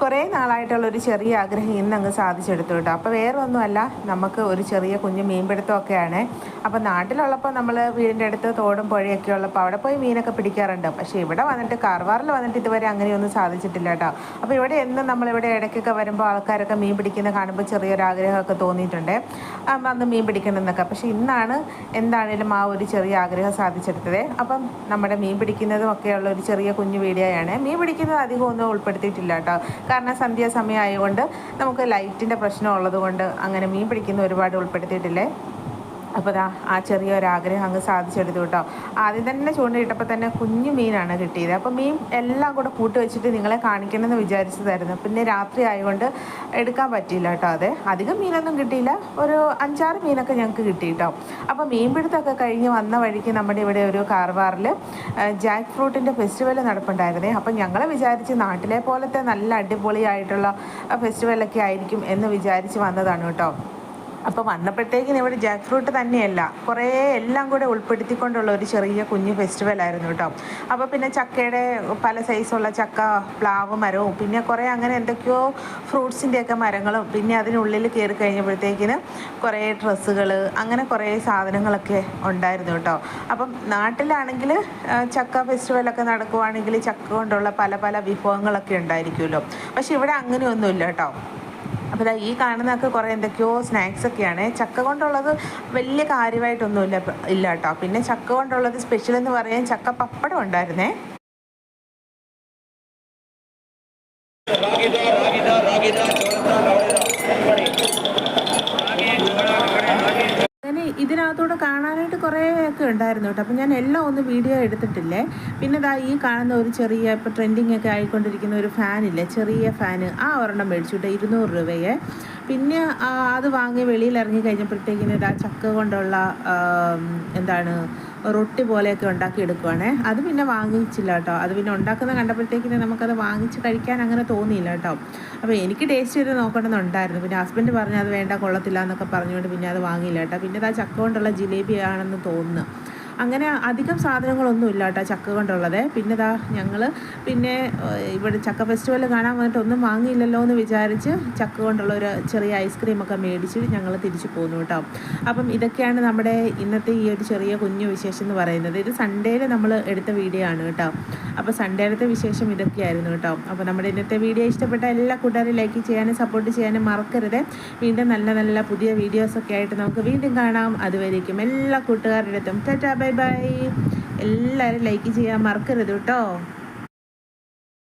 കുറേ നാളായിട്ടുള്ളൊരു ചെറിയ ആഗ്രഹം ഇന്നങ്ങ് സാധിച്ചെടുത്തു കേട്ടോ. അപ്പോൾ വേറെ ഒന്നുമല്ല, നമുക്ക് ഒരു ചെറിയ കുഞ്ഞ് മീൻപിടുത്തമൊക്കെയാണ്. അപ്പോൾ നാട്ടിലുള്ളപ്പോൾ നമ്മൾ വീടിൻ്റെ അടുത്ത് തോടും പുഴയൊക്കെ ഉള്ളപ്പോൾ അവിടെ പോയി മീനൊക്കെ പിടിക്കാറുണ്ട്. പക്ഷേ ഇവിടെ വന്നിട്ട് കാർവാറിൽ വന്നിട്ട് ഇതുവരെ അങ്ങനെയൊന്നും സാധിച്ചിട്ടില്ല കേട്ടോ. അപ്പോൾ ഇവിടെ എന്നും നമ്മളിവിടെ ഇടയ്ക്കൊക്കെ വരുമ്പോൾ ആൾക്കാരൊക്കെ മീൻ പിടിക്കുന്ന കാണുമ്പോൾ ചെറിയൊരു ആഗ്രഹമൊക്കെ തോന്നിയിട്ടുണ്ട്, അന്ന് മീൻ പിടിക്കണമെന്നൊക്കെ. പക്ഷേ ഇന്നാണ് എന്താണേലും ആ ഒരു ചെറിയ ആഗ്രഹം സാധിച്ചെടുത്തത്. അപ്പം നമ്മുടെ മീൻ പിടിക്കുന്നതും ഒക്കെയുള്ള ഒരു ചെറിയ കുഞ്ഞു വീഡിയോയാണ്. മീൻ പിടിക്കുന്നത് അധികം ഒന്നും ഉൾപ്പെടുത്തിയിട്ടില്ല കേട്ടോ. കാരണം സന്ധ്യാസമയം ആയതുകൊണ്ട് നമുക്ക് ലൈറ്റിൻ്റെ പ്രശ്നം ഉള്ളതുകൊണ്ട് അങ്ങനെ മീൻ പിടിക്കുന്ന ഒരുപാട് ഉൾപ്പെടുത്തിയിട്ടില്ലേ. അപ്പോൾ ആ ചെറിയൊരാഗ്രഹം അങ്ങ് സാധിച്ചെടുത്തു കേട്ടോ. ആദ്യം തന്നെ ചൂണ്ടയിട്ടപ്പോൾ തന്നെ കുഞ്ഞു മീനാണ് കിട്ടിയത്. അപ്പോൾ മീൻ എല്ലാം കൂടെ കൂട്ടി വെച്ചിട്ട് നിങ്ങളെ കാണിക്കണമെന്ന് വിചാരിച്ചതായിരുന്നു. പിന്നെ രാത്രി ആയതുകൊണ്ട് എടുക്കാൻ പറ്റിയില്ല കേട്ടോ. അതെ, അധികം മീനൊന്നും കിട്ടിയില്ല, ഒരു 5-6 മീനൊക്കെ ഞങ്ങൾക്ക് കിട്ടി കേട്ടോ. അപ്പോൾ മീൻ പിടുത്തമൊക്കെ കഴിഞ്ഞ് വന്ന വഴിക്ക് നമ്മുടെ ഇവിടെ ഒരു കാർവാറിൽ ജാക്ക് ഫ്രൂട്ടിൻ്റെ ഫെസ്റ്റിവൽ നടപ്പുണ്ടായിരുന്നേ. അപ്പം ഞങ്ങൾ വിചാരിച്ച് നാട്ടിലെ പോലത്തെ നല്ല അടിപൊളിയായിട്ടുള്ള ഫെസ്റ്റിവലൊക്കെ ആയിരിക്കും എന്ന് വിചാരിച്ച് വന്നതാണ് കേട്ടോ. അപ്പോൾ വന്നപ്പോഴത്തേക്കിന് ഇവിടെ ജാക്ക് ഫ്രൂട്ട് തന്നെയല്ല, കുറേ എല്ലാം കൂടെ ഉൾപ്പെടുത്തിക്കൊണ്ടുള്ള ഒരു ചെറിയ കുഞ്ഞു ഫെസ്റ്റിവലായിരുന്നു കേട്ടോ. അപ്പോൾ പിന്നെ ചക്കയുടെ പല സൈസുള്ള ചക്ക, പ്ലാവ് മരവും പിന്നെ കുറേ അങ്ങനെ എന്തൊക്കെയോ ഫ്രൂട്ട്സിൻ്റെയൊക്കെ മരങ്ങളും, പിന്നെ അതിനുള്ളിൽ കയറി കഴിഞ്ഞപ്പോഴത്തേക്കിന് കുറേ ഡ്രസ്സുകൾ, അങ്ങനെ കുറേ സാധനങ്ങളൊക്കെ ഉണ്ടായിരുന്നു കേട്ടോ. അപ്പം നാട്ടിലാണെങ്കിൽ ചക്ക ഫെസ്റ്റിവലൊക്കെ നടക്കുവാണെങ്കിൽ ചക്ക കൊണ്ടുള്ള പല പല വിഭവങ്ങളൊക്കെ ഉണ്ടായിരിക്കുമല്ലോ. പക്ഷെ ഇവിടെ അങ്ങനെയൊന്നുമില്ല കേട്ടോ. അപ്പോൾ ഈ കാണുന്നതൊക്കെ കുറേ എന്തൊക്കെയോ സ്നാക്സൊക്കെയാണ്. ചക്ക കൊണ്ടുള്ളത് വലിയ കാര്യമായിട്ടൊന്നുമില്ല ഇല്ല കേട്ടോ. പിന്നെ ചക്ക കൊണ്ടുള്ളത് സ്പെഷ്യൽ എന്ന് പറയാൻ ചക്ക പപ്പടം ഉണ്ടായിരുന്നേ. അങ്ങനെ ഇതിനകത്തൂടെ കാണാനായിട്ട് കുറേ ഒക്കെ ഉണ്ടായിരുന്നു കേട്ടോ. അപ്പം ഞാൻ എല്ലാം ഒന്ന് വീഡിയോ എടുത്തിട്ടില്ലേ. പിന്നെ ഈ കാണുന്ന ഒരു ചെറിയ ഇപ്പോൾ ട്രെൻഡിങ് ഒക്കെ ആയിക്കൊണ്ടിരിക്കുന്ന ഒരു ഫാനില്ലേ, ചെറിയ ഫാന്, ആ ഒരെണ്ണം മേടിച്ചു കേട്ടോ, 200 രൂപയെ. പിന്നെ അത് വാങ്ങി വെളിയിൽ ഇറങ്ങി കഴിഞ്ഞപ്പോഴത്തേക്കിന് ചക്ക കൊണ്ടുള്ള എന്താണ് റൊട്ടി പോലെയൊക്കെ ഉണ്ടാക്കി എടുക്കുവാണേ. അത് പിന്നെ വാങ്ങിച്ചില്ല കേട്ടോ. അത് പിന്നെ ഉണ്ടാക്കുന്ന കണ്ടപ്പോഴത്തേക്കിന് നമുക്കത് വാങ്ങിച്ച് കഴിക്കാൻ അങ്ങനെ തോന്നിയില്ല കേട്ടോ. അപ്പോൾ എനിക്ക് ടേസ്റ്റ് ചെയ്ത് നോക്കണമെന്നുണ്ടായിരുന്നു. പിന്നെ ഹസ്ബൻഡ് പറഞ്ഞു അത് വേണ്ട, കൊള്ളത്തില്ല എന്നൊക്കെ പറഞ്ഞുകൊണ്ട് പിന്നെ അത് വാങ്ങിയില്ല കേട്ടോ. പിന്നെ ചക്ക കൊണ്ടുള്ള ജിലേബി ആണെന്ന് തോന്നുന്നു. അങ്ങനെ അധികം സാധനങ്ങളൊന്നും ഇല്ല കേട്ടോ ചക്ക കൊണ്ടുള്ളത്. പിന്നെ ഞങ്ങൾ പിന്നെ ഇവിടെ ചക്ക ഫെസ്റ്റിവൽ കാണാൻ വന്നിട്ട് ഒന്നും വാങ്ങിയില്ലല്ലോ എന്ന് വിചാരിച്ച് ചക്ക കൊണ്ടുള്ള ഒരു ചെറിയ ഐസ്ക്രീമൊക്കെ മേടിച്ച് ഞങ്ങൾ തിരിച്ചു പോന്നു കേട്ടോ. അപ്പം ഇതൊക്കെയാണ് നമ്മുടെ ഇന്നത്തെ ഈ ഒരു ചെറിയ കുഞ്ഞു വിശേഷം എന്ന് പറയുന്നത്. ഇത് സൺഡേയിൽ നമ്മൾ എടുത്ത വീഡിയോ ആണ് കേട്ടോ. അപ്പോൾ സൺഡേയിലത്തെ വിശേഷം ഇതൊക്കെയായിരുന്നു കേട്ടോ. അപ്പോൾ നമ്മുടെ ഇന്നത്തെ വീഡിയോ ഇഷ്ടപ്പെട്ട എല്ലാ കൂട്ടുകാരും ലൈക്ക് ചെയ്യാനും സപ്പോർട്ട് ചെയ്യാനും മറക്കരുത്. വീണ്ടും നല്ല നല്ല പുതിയ വീഡിയോസൊക്കെ ആയിട്ട് നമുക്ക് വീണ്ടും കാണാം. അതുവരേക്കും എല്ലാ കൂട്ടുകാരുടെ അടുത്തും ടാറ്റാ ബൈ ബൈ. എല്ലാവരും ലൈക്ക് ചെയ്യാൻ മറക്കരുത് കേട്ടോ.